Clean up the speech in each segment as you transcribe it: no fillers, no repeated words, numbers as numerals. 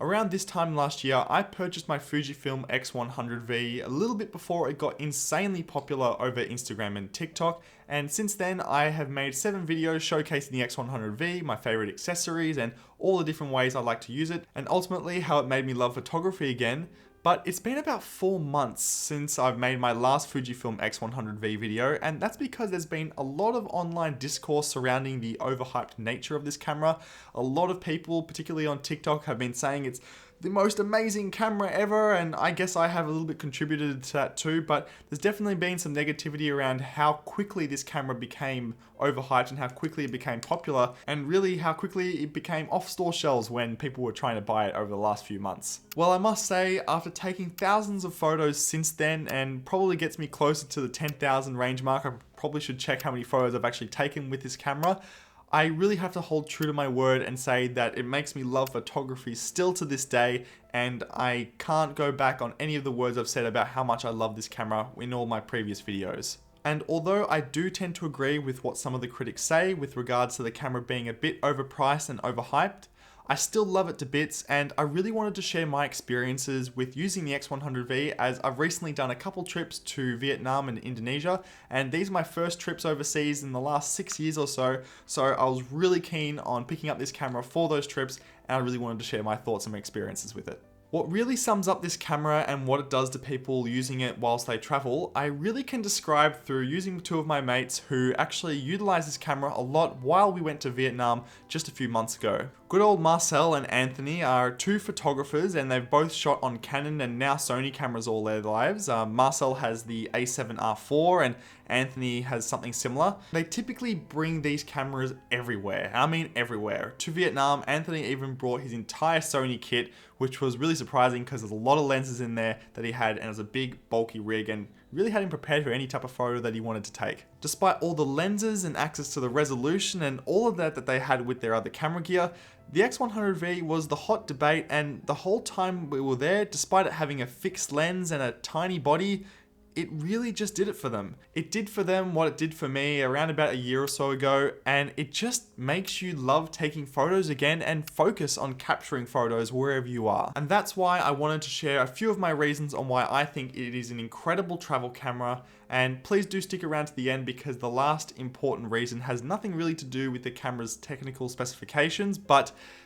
Around this time last year, I purchased my Fujifilm X100V a little bit before it got insanely popular over Instagram and TikTok, and since then I have made 7 videos showcasing the X100V, my favorite accessories, and all the different ways I like to use it, and ultimately how it made me love photography again. But it's been about 4 months since I've made my last Fujifilm X100V video, and that's because there's been a lot of online discourse surrounding the overhyped nature of this camera. A lot of people, particularly on TikTok, have been saying it's the most amazing camera ever, and I guess I have a little bit contributed to that too, but there's definitely been some negativity around how quickly this camera became overhyped and how quickly it became popular, and really how quickly it became off store shelves when people were trying to buy it over the last few months. Well, I must say, after taking thousands of photos since then, and probably gets me closer to the 10,000 range mark, I probably should check how many photos I've actually taken with this camera, I really have to hold true to my word and say that it makes me love photography still to this day, and I can't go back on any of the words I've said about how much I love this camera in all my previous videos. And although I do tend to agree with what some of the critics say with regards to the camera being a bit overpriced and overhyped, I still love it to bits, and I really wanted to share my experiences with using the X100V, as I've recently done a couple trips to Vietnam and Indonesia, and these are my first trips overseas in the last 6 years or so I was really keen on picking up this camera for those trips, and I really wanted to share my thoughts and my experiences with it. What really sums up this camera and what it does to people using it whilst they travel, I really can describe through using 2 of my mates who actually utilized this camera a lot while we went to Vietnam just a few months ago. Good old Marcel and Anthony are 2 photographers, and they've both shot on Canon and now Sony cameras all their lives. Marcel has the A7R4 and Anthony has something similar. They typically bring these cameras everywhere. I mean everywhere. To Vietnam, Anthony even brought his entire Sony kit, which was really surprising because there's a lot of lenses in there that he had, and it was a big bulky rig and really had him prepared for any type of photo that he wanted to take. Despite all the lenses and access to the resolution and all of that they had with their other camera gear, the X100V was the hot debate, and the whole time we were there, despite it having a fixed lens and a tiny body, it really just did it for them. It did for them what it did for me around about a year or so ago, and it just makes you love taking photos again and focus on capturing photos wherever you are. And that's why I wanted to share a few of my reasons on why I think it is an incredible travel camera, and please do stick around to the end because the last important reason has nothing really to do with the camera's technical specifications,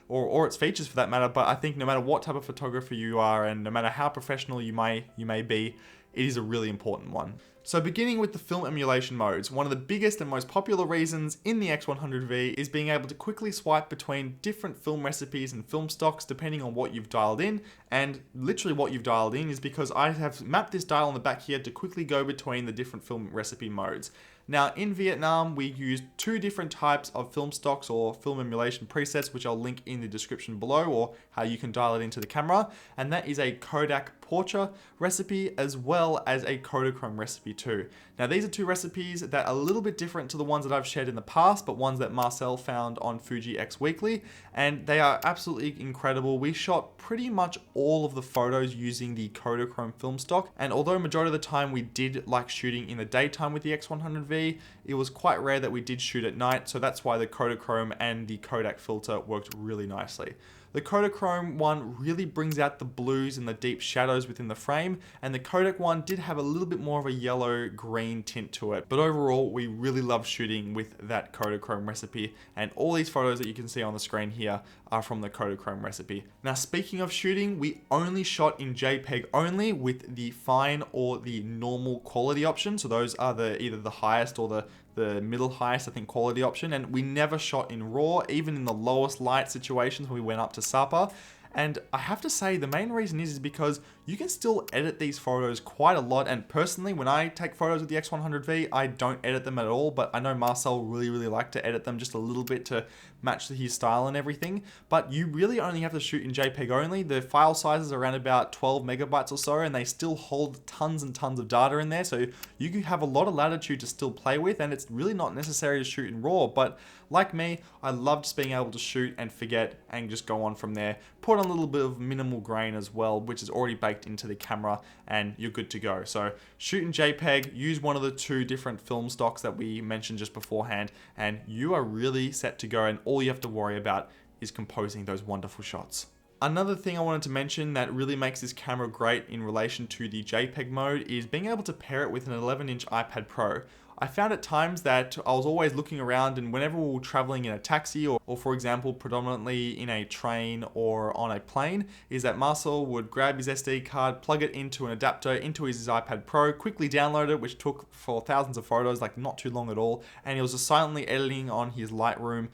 or its features for that matter, but I think no matter what type of photographer you are and no matter how professional you may be, it is a really important one. So beginning with the film emulation modes, one of the biggest and most popular reasons in the X100V is being able to quickly swipe between different film recipes and film stocks depending on what you've dialed in, and literally what you've dialed in is because I have mapped this dial on the back here to quickly go between the different film recipe modes. Now in Vietnam, we used 2 different types of film stocks or film emulation presets, which I'll link in the description below, or how you can dial it into the camera, and that is a Kodak Portra recipe as well as a Kodachrome recipe too. Now these are 2 recipes that are a little bit different to the ones that I've shared in the past, but ones that Marcel found on Fuji X Weekly, and they are absolutely incredible. We shot pretty much all of the photos using the Kodachrome film stock, and although majority of the time we did like shooting in the daytime with the X100V, it was quite rare that we did shoot at night, so that's why the Kodachrome and the Kodak filter worked really nicely. The Kodachrome one really brings out the blues and the deep shadows within the frame, and the Kodak one did have a little bit more of a yellow-green tint to it. But overall, we really love shooting with that Kodachrome recipe, and all these photos that you can see on the screen here are from the Kodachrome recipe. Now speaking of shooting, we only shot in JPEG only with the fine or the normal quality option, so those are either the highest or the middle highest, I think, quality option, and we never shot in RAW, even in the lowest light situations when we went up to Sapa. And I have to say the main reason is because you can still edit these photos quite a lot, and personally when I take photos with the X100V I don't edit them at all, but I know Marcel really liked to edit them just a little bit to match his style and everything, but you really only have to shoot in JPEG only. The file sizes are around about 12 megabytes or so, and they still hold tons and tons of data in there, so you can have a lot of latitude to still play with, and it's really not necessary to shoot in RAW. But like me, I love just being able to shoot and forget and just go on from there. Put on a little bit of minimal grain as well, which is already baked into the camera, and you're good to go. So shoot in JPEG, use one of the 2 different film stocks that we mentioned just beforehand, and you are really set to go, and all you have to worry about is composing those wonderful shots. Another thing I wanted to mention that really makes this camera great in relation to the JPEG mode is being able to pair it with an 11-inch iPad Pro. I found at times that I was always looking around, and whenever we were traveling in a taxi or for example predominantly in a train or on a plane, is that Marcel would grab his SD card, plug it into an adapter into his iPad Pro, quickly download it, which took for thousands of photos, like not too long at all, and he was just silently editing on his Lightroom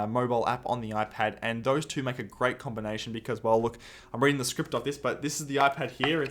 mobile app on the iPad. And those two make a great combination because, well, look, I'm reading the script of this, but this is the iPad here.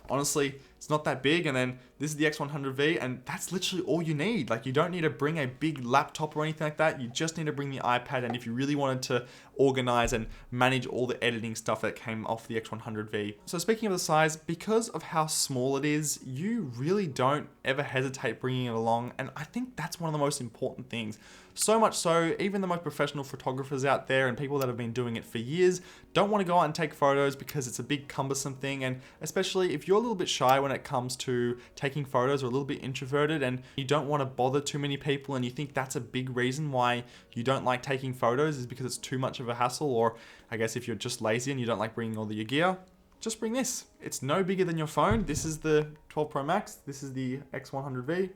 Honestly, it's not that big, and then this is the X100V, and that's literally all you need. Like, you don't need to bring a big laptop or anything like that. You just need to bring the iPad, and if you really wanted to organize and manage all the editing stuff that came off the X100V. So speaking of the size, because of how small it is, you really don't ever hesitate bringing it along, and I think that's one of the most important things. So much so, even the most professional photographers out there and people that have been doing it for years don't want to go out and take photos because it's a big cumbersome thing, and especially if you're a little bit shy when it comes to taking photos or a little bit introverted and you don't want to bother too many people, and you think that's a big reason why you don't like taking photos is because it's too much of a hassle, or I guess if you're just lazy and you don't like bringing all your gear, just bring this. It's no bigger than your phone. This is the 12 Pro Max. This is the X100V.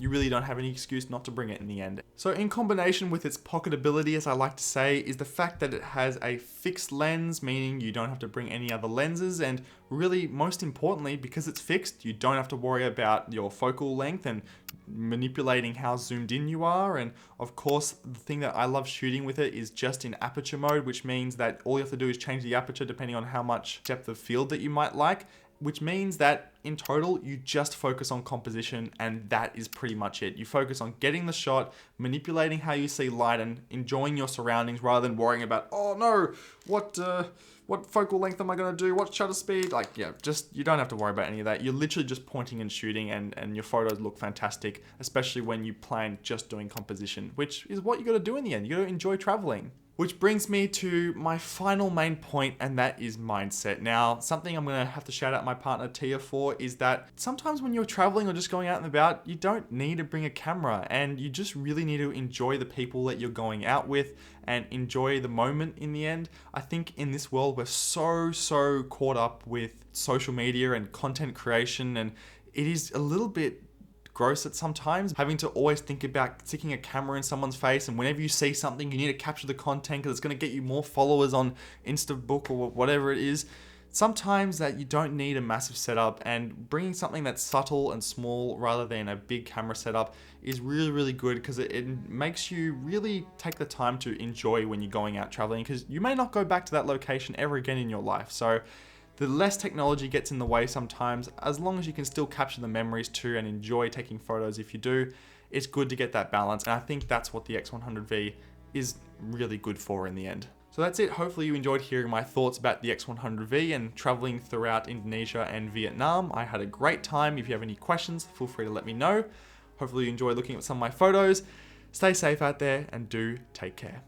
You really don't have any excuse not to bring it in the end. So in combination with its pocketability, as I like to say, is the fact that it has a fixed lens, meaning you don't have to bring any other lenses, and really most importantly, because it's fixed, you don't have to worry about your focal length and manipulating how zoomed in you are. And of course, the thing that I love shooting with it is just in aperture mode, which means that all you have to do is change the aperture depending on how much depth of field that you might like, which means that in total, you just focus on composition, and that is pretty much it. You focus on getting the shot, manipulating how you see light, and enjoying your surroundings rather than worrying about, oh no, what focal length am I gonna do? What shutter speed? Like, yeah, you don't have to worry about any of that. You're literally just pointing and shooting, and your photos look fantastic, especially when you plan just doing composition, which is what you gotta do in the end. You gotta enjoy traveling. Which brings me to my final main point, and that is mindset. Now, something I'm gonna have to shout out my partner Tia for is that sometimes when you're traveling or just going out and about, you don't need to bring a camera, and you just really need to enjoy the people that you're going out with and enjoy the moment in the end. I think in this world, we're so caught up with social media and content creation, and it is a little bit gross at sometimes having to always think about sticking a camera in someone's face, and whenever you see something you need to capture the content because it's going to get you more followers on Instabook or whatever it is. Sometimes that you don't need a massive setup, and bringing something that's subtle and small rather than a big camera setup is really good because it makes you really take the time to enjoy when you're going out traveling, because you may not go back to that location ever again in your life. So the less technology gets in the way sometimes, as long as you can still capture the memories too and enjoy taking photos if you do, it's good to get that balance. And I think that's what the X100V is really good for in the end. So that's it. Hopefully you enjoyed hearing my thoughts about the X100V and traveling throughout Indonesia and Vietnam. I had a great time. If you have any questions, feel free to let me know. Hopefully you enjoy looking at some of my photos. Stay safe out there and do take care.